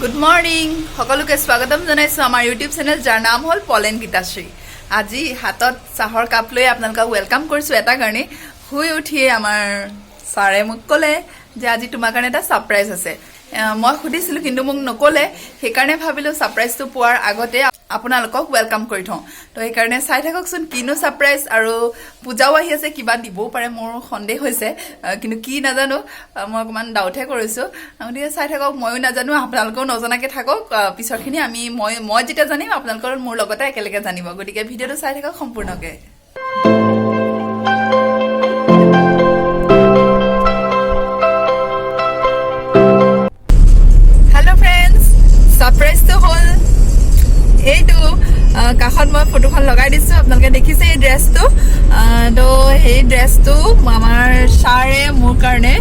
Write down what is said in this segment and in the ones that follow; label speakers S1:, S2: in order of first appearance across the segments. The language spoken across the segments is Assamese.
S1: গুড মৰ্নিং সকলোকে স্বাগতম জনাইছো আমাৰ ইউটিউব চেনেল যাৰ নাম হ'ল পলেন গীতাশ্ৰী। আজি হাতত চাহৰ কাপ লৈ আপোনালোকক ৱেলকাম কৰিছো এটা কাৰণে। শুই উঠিয়ে আমাৰ ছাৰে মোক ক'লে যে আজি তোমাৰ কাৰণে এটা ছাৰপ্ৰাইজ আছে। মই সুধিছিলো কিন্তু মোক নক'লে, সেইকাৰণে ভাবিলো ছাৰপ্ৰাইজটো পোৱাৰ আগতে আপোনালোকক ৱেলকাম কৰি থওঁ। তো সেইকাৰণে চাই থাককচোন কিনো ছাৰপ্ৰাইজ, আৰু পূজাও আহি আছে, কিবা দিবও পাৰে মোৰ সন্দেহ হৈছে, কিন্তু কি নাজানো, মই অকণমান ডাউটহে কৰিছোঁ। গতিকে চাই থাকক, ময়ো নাজানো, আপোনালোকেও নজনাকৈ থাকক। পিছৰখিনি মই যেতিয়া জানিম আপোনালোকৰ মোৰ লগতে একেলগে জানিব। গতিকে ভিডিঅ'টো চাই থাকক সম্পূৰ্ণকৈ। ছাৰপ্ৰাইজটো হ'ল এইটো, কাষত মই ফটোখন লগাই দিছোঁ, আপোনালোকে দেখিছে এই ড্ৰেছটো। তো সেই ড্ৰেছটো আমাৰ ছাৰে মোৰ কাৰণে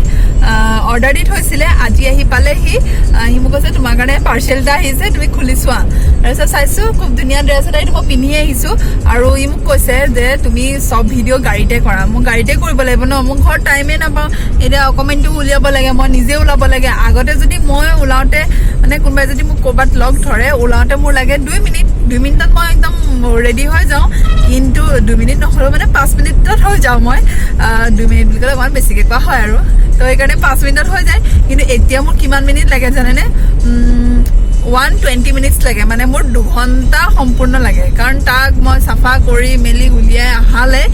S1: অৰ্ডাৰ দি থৈছিলে, আজি আহি পালেহি। সি মোক কৈছে তোমাৰ কাৰণে পাৰ্চেল এটা আহিছে, তুমি খুলি চোৱা। তাৰপিছত চাইছোঁ, খুব ধুনীয়া ড্ৰেছ এটা, এইটো মই পিন্ধি আহিছোঁ। আৰু ই মোক কৈছে যে তুমি চব ভিডিঅ' গাড়ীতে কৰা। মোক গাড়ীতে কৰিব লাগিব ন, মোৰ ঘৰত টাইমেই নাপাওঁ। এতিয়া অকণমানটো উলিয়াব লাগে, মই নিজে ওলাব লাগে। আগতে যদি মই ওলাওঁতে মানে কোনোবাই যদি মোক ক'ৰবাত লগ ধৰে, ওলাওঁতে মোৰ লাগে 2 মিনিটত মই একদম ৰেডি হৈ যাওঁ। কিন্তু 2 মিনিট নহ'লেও মানে 5 মিনিটত হৈ যাওঁ মই। 2 মিনিট বুলি ক'লে অকণমান বেছিকৈ কোৱা হয় আৰু, তো সেইকাৰণে 5 মিনিটত হৈ যায়। কিন্তু এতিয়া মোৰ কিমান মিনিট লাগে জানেনে? 120 মিনিটছ লাগে, মানে মোৰ 2 ঘণ্টা সম্পূৰ্ণ লাগে। কাৰণ তাক মই চাফা কৰি মেলি উলিয়াই অহালে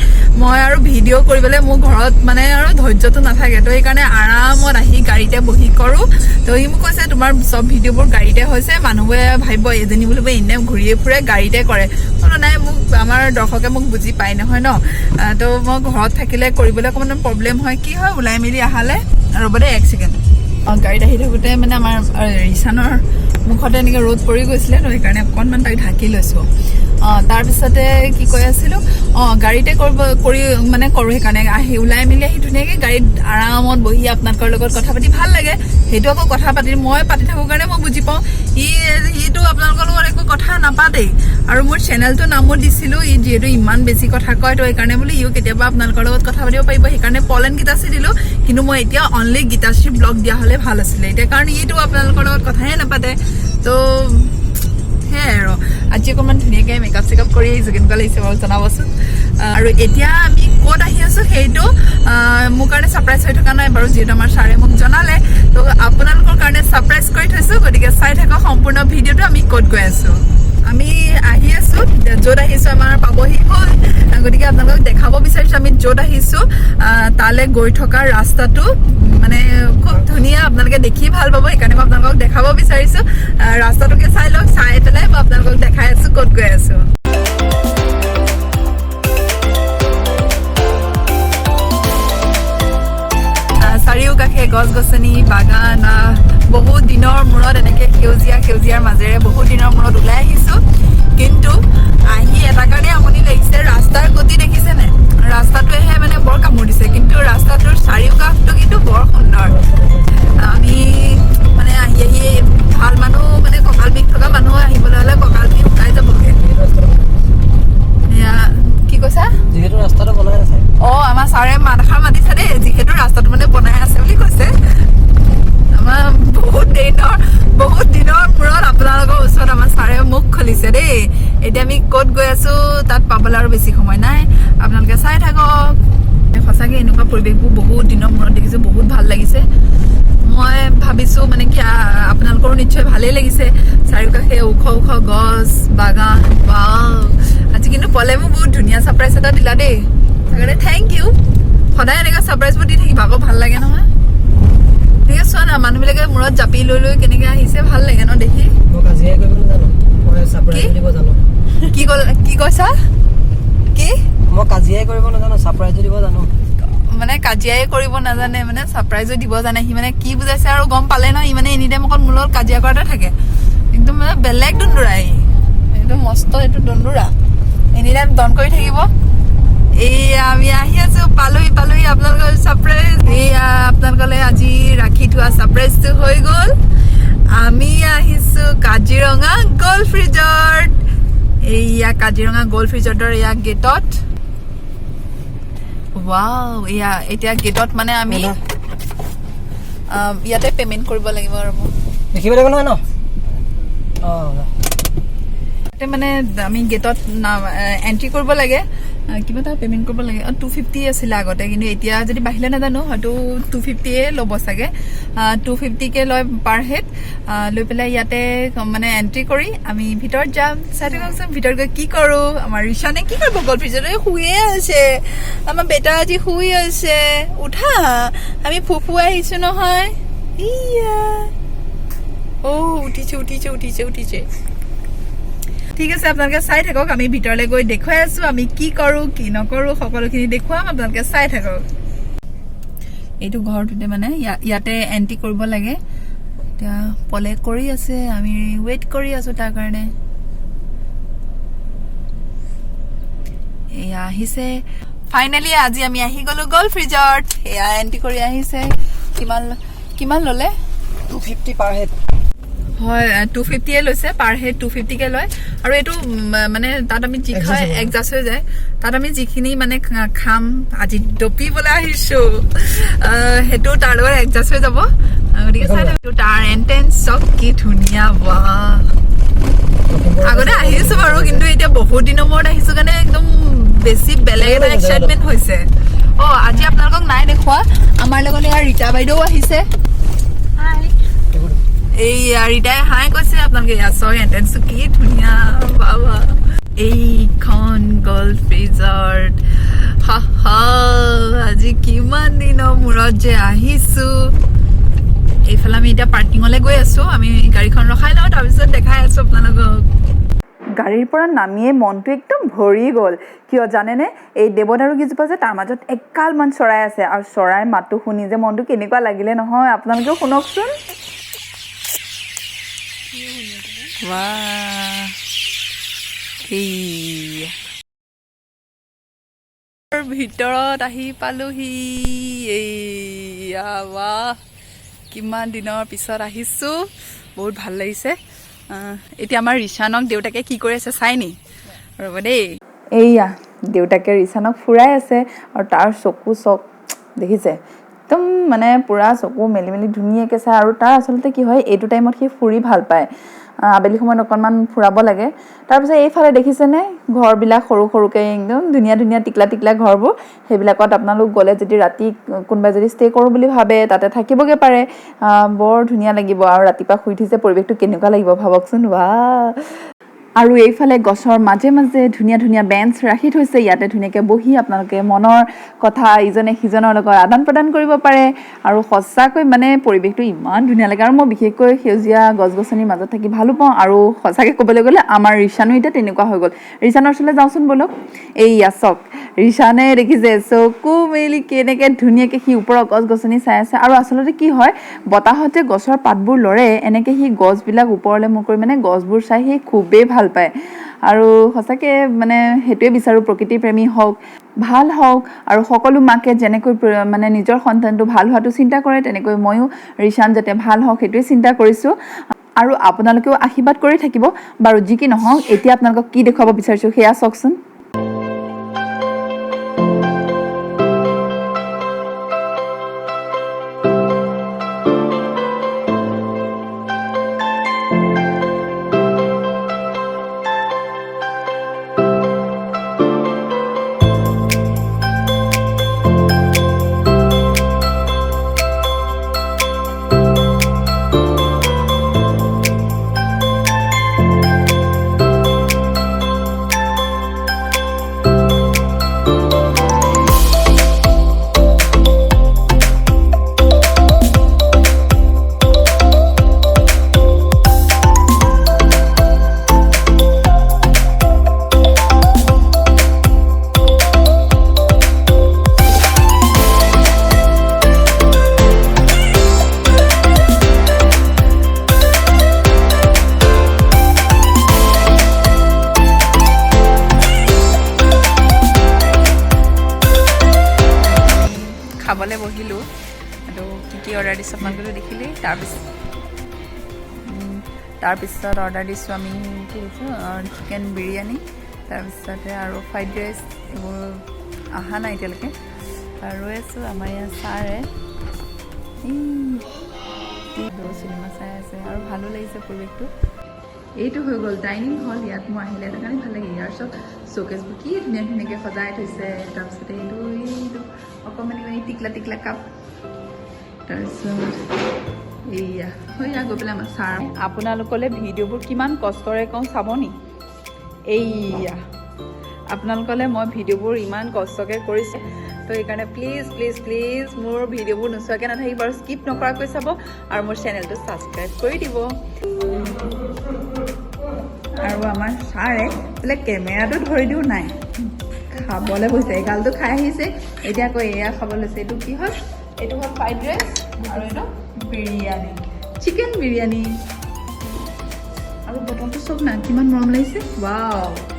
S1: মই আৰু ভিডিঅ' কৰিবলৈ মোৰ ঘৰত মানে আৰু ধৈৰ্যটো নাথাকে। তো সেইকাৰণে আৰামত আহি গাড়ীতে বহি কৰোঁ। তো সি মোক কৈছে তোমাৰ চব ভিডিঅ'বোৰ গাড়ীতে হৈছে, মানুহবোৰে ভাবিব এজনী বুলিব এনে ঘূৰিয়ে ফুৰে গাড়ীতে কৰে। বোলো নাই, মোক আমাৰ দৰ্শকে মোক বুজি পায় নহয় ন। তো মই ঘৰত থাকিলে কৰিবলৈ অকণমান প্ৰব্লেম হয়। কি হয়, ওলাই মেলি অহালে ৰ'ব দেই 1 ছেকেণ্ড। গাড়ীত আহি থাকোঁতে মানে আমাৰ ৰিচানৰ মুখতে এনেকৈ ৰ'দ পৰি গৈছিলে, তো সেইকাৰণে অকণমান তাক ঢাকি লৈছোঁ। তাৰপিছতে কি কৈ আছিলোঁ, গাড়ীতে কৰোঁ সেইকাৰণে আহি ওলাই মেলি আহি ধুনীয়াকৈ গাড়ীত আৰামত বহি আপোনালোকৰ লগত কথা পাতি ভাল লাগে। সেইটো আকৌ কথা মই পাতি থাকোঁ কাৰণে মই বুজি পাওঁ। সিটো আপোনালোকৰ লগত একো কথা নাপাতেই। আৰু মোৰ চেনেলটোৰ নামো দিছিলোঁ, ই যিহেতু ইমান বেছি কথা কয়, তো সেইকাৰণে বোলো ইও কেতিয়াবা আপোনালোকৰ লগত কথা পাতিব পাৰিব, সেইকাৰণে পলেন গীতাশ্ৰী দিলোঁ। কিন্তু মই এতিয়া অনলি গীতাশ্ৰী ব্লগ দিয়া হ'লে ভাল আছিলে এতিয়া, কাৰণ ইটো আপোনালোকৰ লগত কথাহে নাপাতে। তো সেয়াই আৰু আজি অকণমান ধুনীয়াকৈ মেকআপ চেকআপ কৰি আহিছোঁ, কেনেকুৱা লাগিছে বাৰু জনাবচোন। আৰু এতিয়া আমি ক'ত আহি আছোঁ সেইটো মোৰ কাৰণে ছাৰপ্ৰাইজ হৈ থকা নাই বাৰু, যিহেতু আমাৰ ছাৰে মোক জনালে। তো আপোনালোকৰ কাৰণে ছাৰপ্ৰাইজ কৰি থৈছোঁ, গতিকে চাই থকা সম্পূৰ্ণ ভিডিঅ'টো আমি ক'ত গৈ আছোঁ। আমি আহি আছোঁ, য'ত আহিছোঁ আমাৰ পাবহি হ'ল। গতিকে আপোনালোকক দেখাব বিচাৰিছোঁ আমি য'ত আহিছোঁ তালৈ গৈ থকা ৰাস্তাটো মানে খুব ধুনীয়া, আপোনালোকে দেখি ভাল পাব। সেইকাৰণে মই আপোনালোকক দেখাব বিচাৰিছোঁ। ৰাস্তাটোকে চাই লওক, চাই পেলাই মই আপোনালোকক দেখাই আছোঁ ক'ত গৈ আছোঁ। চাৰিওকাষে গছ গছনি, বাগান, বহুত দিনৰ মূৰত এনেকৈ সেউজীয়াৰ মাজেৰে বহুত দিনৰ মূৰত ওলাই আহিছোঁ। কিন্তু আহি এটা কাৰণে আমনি লাগিছে, ৰাস্তাৰ গতি দেখিছেনে? ৰাস্তাটোৱেহে মানে বৰ কামোৰ দিছে, কিন্তু ৰাস্তাটোৰ চাৰিওকাষটো কিন্তু বৰ সুন্দৰ। আমি মানে আহি ভাল মানুহ, মানে কঁকাল বিষ থকা মানুহ আহিবলৈ হ'লে কঁকাল বিষ শুকাই যাবগৈ। এয়া কি কৈছা? যিহেতু ৰাস্তাটো বনাই আছে। আমাৰ ছাৰে মাত এষাৰ মাতিছে দেই, যিহেতু ৰাস্তাটো মানে বনাই আছে বুলি কৈছে। আমাৰ বহুত দিনৰ মূৰত আপোনালোকৰ ওচৰত আমাৰ ছাৰে মুখ খুলিছে দেই। এতিয়া আমি ক'ত গৈ আছোঁ তাত পাবলৈ আৰু বেছি সময় নাই, আপোনালোকে চাই থাকক। সঁচাকৈ এনেকুৱা পৰিৱেশবোৰ বহুত দিনৰ মূৰত দেখিছোঁ, বহুত ভাল লাগিছে। মই ভাবিছোঁ মানে কি আপোনালোকৰো নিশ্চয় ভালেই লাগিছে। চাৰিওকাষে ওখ গছ, বাগান। আজি কিন্তু পলে মোক বহুত ধুনীয়া ছাৰপ্ৰাইজ এটা দিলা দেই, সেইকাৰণে থেংক ইউ। সদায় এনেকুৱা ছাৰপ্ৰাইজবোৰ দি থাকিবা, আকৌ ভাল লাগে নহয়। ঠিক আছে, চোৱা না মানুহবিলাকে মূৰত জাপি লৈ কেনেকৈ আহিছে, ভাল লাগে ন দেখি। কি কৈছা? কি
S2: মই কাজিয়াই কৰিব নাজানো, ছাৰপ্ৰাইজো দিব জানো।
S1: মানে কাজিয়াই কৰিব নাজানে, মানে ছাৰপ্ৰাইজো দিব জানে। সি মানে কি বুজাইছে আৰু গম পালে ন। ই মানে এনি টাইম অকল মোৰ লগত কাজিয়া কৰাতে থাকে, একদম মানে বেলেগ দন্দুৰা। একদম মস্ত এইটো দন্দুৰা, এনি টাইম দন কৰি থাকিব। এইয়া আমি আহি আছোঁ, পালোহি আপোনালোকৰ ছাৰপ্ৰাইজ। এইয়া আপোনালোকলৈ আজি ৰাখি থোৱা ছাৰপ্ৰাইজটো হৈ গ'ল। আমি আহিছোঁ কাজিৰঙা গল্ফ ৰিজৰ্ট। এইয়া কাজিৰঙা গল্ফ ৰিজৰ্টৰ এয়া গেটত। ৱাও, এয়া এতিয়া গেটত মানে আমি ইয়াতে পেমেন্ট কৰিব লাগিব। আৰু
S2: দেখিব লাগিব নহয় ন?
S1: তাতে মানে আমি গেটত এণ্ট্ৰি কৰিব লাগে কিবা এটা পে'মেণ্ট কৰিব লাগে 250 আছিলে আগতে কিন্তু এতিয়া যদি বাহিলে নাজানো হয়তো 250 ল'ব চাগে 250কে লয় পাৰ হেড লৈ পেলাই ইয়াতে মানে এণ্ট্ৰি কৰি আমি ভিতৰত যাম চাই থাকোঁচোন ভিতৰত গৈ কি কৰোঁ আমাৰ ৰিচানে কি কৰিব গ'ল ফ্ৰিজতে শুয়ে আছে আমাৰ বেটা আজি শুই আছে উঠা আমি ফুফুৱাই আহিছোঁ নহয় ইয়া উঠিছে ঠিক আছে আপোনালোকে চাই থাকক আমি ভিতৰলৈ গৈ দেখুৱাই আছো আমি কি কৰোঁ কি নকৰোঁ সকলোখিনি দেখুৱাম আপোনালোকে চাই থাকক এইটো ঘৰটোতে মানে ইয়াতে এণ্ট্ৰি কৰিব লাগে এতিয়া পলে কৰি আছে আমি ৱেইট কৰি আছো তাৰ কাৰণে এয়া আহিছে ফাইনেলি আজি আমি আহি গ'লো গল্ফ ৰিজৰ্ট এয়া এণ্ট্ৰি কৰি আহিছে কিমান ল'লে
S2: 250 পাৰ হেড
S1: হয় 250 লৈছে পাৰ হেড 250কে লয় আৰু এইটো মানে তাত আমি যি খাই এডজাষ্ট হৈ যায় তাত আমি যিখিনি মানে খাম আজি ডপিবলৈ আহিছো সেইটো তাৰ লগত এডজাষ্ট হৈ যাব গতিকে চাই থাকোঁ তাৰ এণ্ট্ৰেঞ্চ চব কি ধুনীয়া বাহ আগতে আহিছো বাৰু কিন্তু এতিয়া বহুত দিনৰ মূৰত আহিছো কাৰণে একদম বেছি বেলেগ এটা এক্সাইটমেণ্ট হৈছে আজি আপোনালোকক নাই দেখুওৱা আমাৰ লগত ইয়াৰ ৰীতা বাইদেউ আহিছে এই ৰীতাই হাই কৈছে আপোনালোকে ইয়াত চাওক এণ্ট্ৰেঞ্চটো কি ধুনীয়া বাবা এইখন গল্ফ ৰিজৰ্ট আজি কিমান দিনৰ মূৰত যে আহিছো এইফালে আমি এতিয়া পাৰ্কিঙলৈ গৈ আছো আমি গাড়ীখন ৰখাই লওঁ তাৰপিছত দেখাই আছো আপোনালোকক গাড়ীৰ পৰা নামিয়ে মনটো একদম ভৰি গ'ল কিয় জানেনে এই দেৱদাৰু গীজোপা যে তাৰ মাজত একালমান চৰাই আছে আৰু চৰাইৰ মাতটো শুনি যে মনটো কেনেকুৱা লাগিলে নহয় আপোনালোকেও শুনকচোন ভিতৰত আহি পালোহি কিমান দিনৰ পিছত আহিছো বহুত ভাল লাগিছে এতিয়া আমাৰ ৰিচানক দেউতাকে কি কৰি আছে চাই নি ৰ'ব দেই এইয়া দেউতাকে ৰিচানক ফুৰাই আছে আৰু তাৰ চকু চক দেখিছে একদম মানে পুৰা চকু মেলি মেলি ধুনীয়াকৈ চাই আৰু তাৰ আচলতে কি হয় এইটো টাইমত সি ফুৰি ভাল পায় আবেলি সময়ত অকণমান ফুৰাব লাগে তাৰপিছত এইফালে দেখিছেনে ঘৰবিলাক সৰু সৰুকৈ একদম ধুনীয়া ধুনীয়া টিকলা টিকলা ঘৰবোৰ সেইবিলাকত আপোনালোক গ'লে যদি ৰাতি কোনোবাই যদি ষ্টে' কৰোঁ বুলি ভাবে তাতে থাকিবগৈ পাৰে বৰ ধুনীয়া লাগিব আৰু ৰাতিপুৱা শুই উঠিছে পৰিৱেশটো কেনেকুৱা লাগিব ভাবকচোন আৰু এইফালে গছৰ মাজে মাজে ধুনীয়া ধুনীয়া বেঞ্চ ৰাখি থৈছে ইয়াতে ধুনীয়াকৈ বহি আপোনালোকে মনৰ কথা ইজনে সিজনৰ লগত আদান প্ৰদান কৰিব পাৰে আৰু সঁচাকৈ মানে পৰিৱেশটো ইমান ধুনীয়া লাগে আৰু মই বিশেষকৈ সেউজীয়া গছ গছনিৰ মাজত থাকি ভালো পাওঁ আৰু সঁচাকৈ ক'বলৈ গ'লে আমাৰ ৰিচানো এতিয়া তেনেকুৱা হৈ গ'ল ৰিচানৰ ওচৰলৈ যাওঁচোন ব'লক এইয়া চক ৰিচানে দেখিছে চকু মেলি কেনেকৈ ধুনীয়াকৈ সি ওপৰৰ গছ গছনি চাই আছে আৰু আচলতে কি হয় বতাহতে গছৰ পাতবোৰ লৰে এনেকৈ সি গছবিলাক ওপৰলৈ মূৰ কৰি মানে গছবোৰ চাই সি খুবেই ভাল পায় আৰু সঁচাকৈ মানে সেইটোৱে বিচাৰোঁ প্ৰকৃতিৰ প্ৰেমী হওক ভাল হওক আৰু সকলো মাকে যেনেকৈ মানে নিজৰ সন্তানটো ভাল হোৱাটো চিন্তা কৰে তেনেকৈ ময়ো ৰিচান যাতে ভাল হওক সেইটোৱে চিন্তা কৰিছোঁ আৰু আপোনালোকেও আশীৰ্বাদ কৰি থাকিব বাৰু যি কি নহওক এতিয়া আপোনালোকক কি দেখুৱাব বিচাৰিছোঁ সেয়া চাওকচোন খাবলৈ বহিলোঁ আৰু কি কি অৰ্ডাৰ দিছোঁ আপোনালোকেতো দেখিলেই তাৰপিছত অৰ্ডাৰ দিছোঁ আমি কি দিছোঁ চিকেন বিৰিয়ানী তাৰপিছতে আৰু ফ্ৰাইড ৰাইচ এইবোৰ অহা নাই এতিয়ালৈকে ৰৈ আছোঁ আমাৰ ইয়াত ছাৰে চিনেমা চাই আছে আৰু ভালো লাগিছে পৰিৱেশটো এইটো হৈ গ'ল ডাইনিং হল ইয়াত মই আহিলে এটা কাৰণে ভাল লাগে ইয়াৰ চব শ্ব'কেছবোৰ কি ধুনীয়া ধুনীয়াকৈ সজাই থৈছে তাৰপিছতে এইটো অকণমানি টিকলা কাপ তাৰপিছত এইয়া গৈ পেলাই আমাৰ ছাৰ আপোনালোকলৈ ভিডিঅ'বোৰ কিমান কষ্টৰে কওঁ চাব নি এইয়া আপোনালোকলৈ মই ভিডিঅ'বোৰ ইমান কষ্টকৈ কৰিছে তো সেইকাৰণে প্লিজ মোৰ ভিডিঅ'বোৰ নোচোৱাকৈ নাথাকিব আৰু স্কিপ নকৰাকৈ চাব আৰু মোৰ চেনেলটো ছাবস্ক্ৰাইব কৰি দিব আৰু আমাৰ ছাৰে বোলে কেমেৰাটো ধৰি দিওঁ নাই খাবলৈ বহিছে এগালটো খাই আহিছে এতিয়া আকৌ এয়া খাব লৈছে এইটো কি হ'ল এইটো হ'ল ফ্ৰাইড ৰাইচ আৰু এইটো বিৰিয়ানী চিকেন বিৰিয়ানী আৰু বটলটো চব না কিমান মৰম লাগিছে ৱাও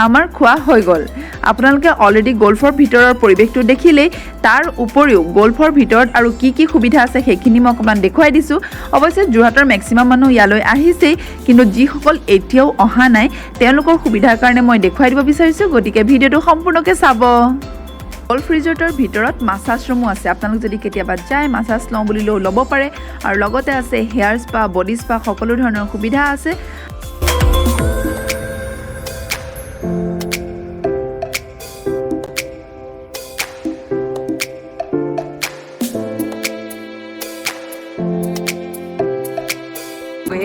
S1: আমাৰ খোৱা হৈ গ'ল আপোনালোকে অলৰেডি গল্ফৰ ভিতৰৰ পৰিৱেশটো দেখিলেই তাৰ উপৰিও গল্ফৰ ভিতৰত আৰু কি সুবিধা আছে সেইখিনি মই অকণমান দেখুৱাই দিছোঁ অৱশ্যে যোৰহাটৰ মেক্সিমাম মানুহ ইয়ালৈ আহিছেই কিন্তু যিসকল এতিয়াও অহা নাই তেওঁলোকৰ সুবিধাৰ কাৰণে মই দেখুৱাই দিব বিচাৰিছোঁ গতিকে ভিডিঅ'টো সম্পূৰ্ণকৈ চাব গল্ফ ৰিজৰ্টৰ ভিতৰত মাছাজ ৰুমো আছে আপোনালোক যদি কেতিয়াবা যায় মাছাজ লওঁ বুলিলেও ল'ব পাৰে আৰু লগতে আছে হেয়াৰ স্পা বডি স্পা সকলো ধৰণৰ সুবিধা আছে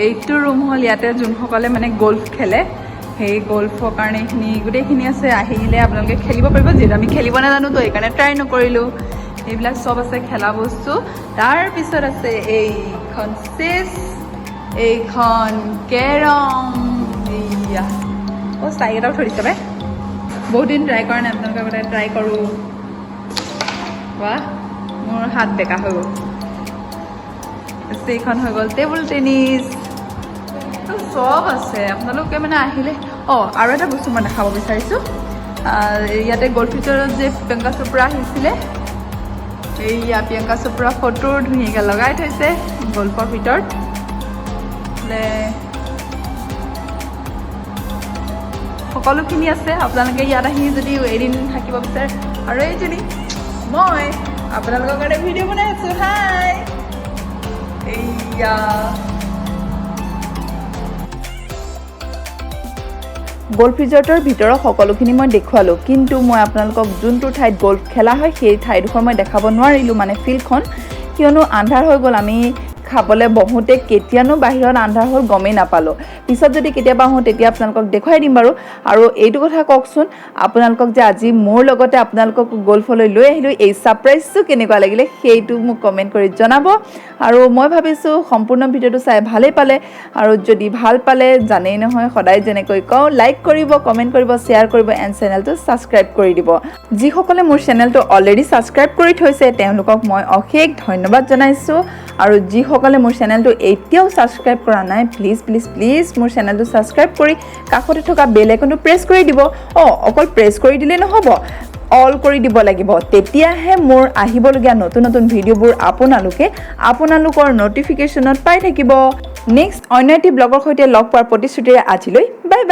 S1: এইটো ৰুম হ'ল ইয়াতে যোনসকলে মানে গল্ফ খেলে সেই গল্ফৰ কাৰণে এইখিনি গোটেইখিনি আছে আহিলে আপোনালোকে খেলিব পাৰিব যিহেতু আমি খেলিব নাজানো তো সেইকাৰণে ট্ৰাই নকৰিলোঁ এইবিলাক চব আছে খেলা বস্তু তাৰপিছত আছে এইখন চেছ এইখন কেৰম এইয়া চাই এটাও থৈ দিছে বাই বহুত দিন ট্ৰাই কৰা নাই আপোনালোকে আগতে ট্ৰাই কৰোঁ বাহ মোৰ হাত বেকা হৈ গ'ল এইখন হৈ গ'ল টেবুল টেনিছ চব আছে আপোনালোকে মানে আহিলে আৰু এটা বস্তু মই দেখাব বিচাৰিছোঁ ইয়াতে গল্ফ ভিতৰত যে প্ৰিয়ংকা চোপ্ৰা আহিছিলে এইয়া প্ৰিয়ংকা চোপ্ৰা ফটো ধুনীয়াকৈ লগাই থৈছে গল্ফৰ ভিতৰত সকলোখিনি আছে আপোনালোকে ইয়াত আহি যদি এদিন থাকিব বিচাৰে আৰু এইজনী মই আপোনালোকৰ কাৰণে ভিডিঅ' বনাই আছোঁ হাই এইয়া গল্ফ ৰিজৰ্টৰ ভিতৰত সকলোখিনি মই দেখুৱালোঁ কিন্তু মই আপোনালোকক যোনটো ঠাইত গল্ফ খেলা হয় সেই ঠাইডোখৰ মই দেখাব নোৱাৰিলোঁ মানে ফিল্ডখন কিয়নো আন্ধাৰ হৈ গ'ল আমি খাবলৈ বহোঁতে কেতিয়ানো বাহিৰত আন্ধাৰ হ'ল গমেই নাপালোঁ পিছত যদি কেতিয়াবা আহোঁ তেতিয়া আপোনালোকক দেখুৱাই দিম বাৰু আৰু এইটো কথা কওকচোন আপোনালোকক যে আজি মোৰ লগতে আপোনালোকক গল্ফলৈ লৈ আহিলোঁ এই ছাৰপ্ৰাইজটো কেনেকুৱা লাগিলে সেইটো মোক কমেণ্ট কৰি জনাব আৰু মই ভাবিছোঁ সম্পূৰ্ণ ভিডিঅ'টো চাই ভালেই পালে আৰু যদি ভাল পালে জানেই নহয় সদায় যেনেকৈ কওঁ লাইক কৰিব কমেণ্ট কৰিব শ্বেয়াৰ কৰিব এণ্ড চেনেলটো ছাবস্ক্ৰাইব কৰি দিব যিসকলে মোৰ চেনেলটো অলৰেডি ছাবস্ক্ৰাইব কৰি থৈছে তেওঁলোকক মই অশেষ ধন্যবাদ জনাইছোঁ আৰু যিসকলে মোৰ চেনেলটো এতিয়াও ছাবস্ক্ৰাইব কৰা নাই প্লিজ মোৰ চেনেলটো ছাবস্ক্ৰাইব কৰি কাষতে থকা বেল আইকনটো প্ৰেছ কৰি দিব অকল প্ৰেছ কৰি দিলেই নহ'ব অল কৰি দিব লাগিব তেতিয়াহে মোৰ আহিবলগীয়া নতুন ভিডিঅ'বোৰ আপোনালোকৰ ন'টিফিকেশ্যনত পাই থাকিব নেক্সট অন্য এটি ব্লগৰ সৈতে লগ পোৱাৰ প্ৰতিশ্ৰুতিৰে আজিলৈ বাই